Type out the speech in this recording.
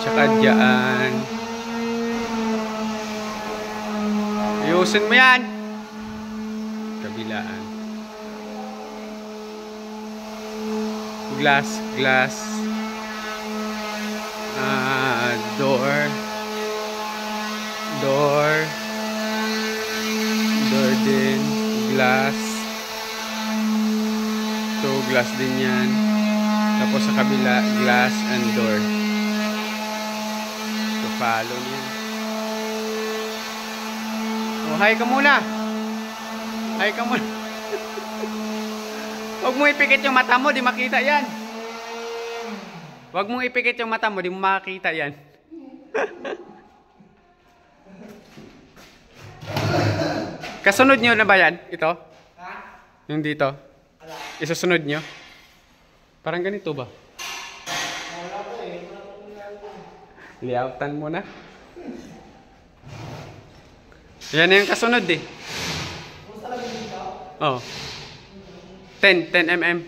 Tsaka dyan. Ayusin mo yan. Kabilaan. Glass. Door din. Glass. Ito, glass din yan. Tapos sa kabila, glass and door. So, follow niya. Oh, hi ka muna. Huwag mo ipikit yung mata mo, di makita yan. Huwag mong ipikit yung mata mo, di mo makita yan. Kasunod nyo na ba yan? Ito? Yung dito? Isusunod nyo? Parang ganito ba? Layoutan mo na. Yan na yung kasunod eh. Oh. 10 mm.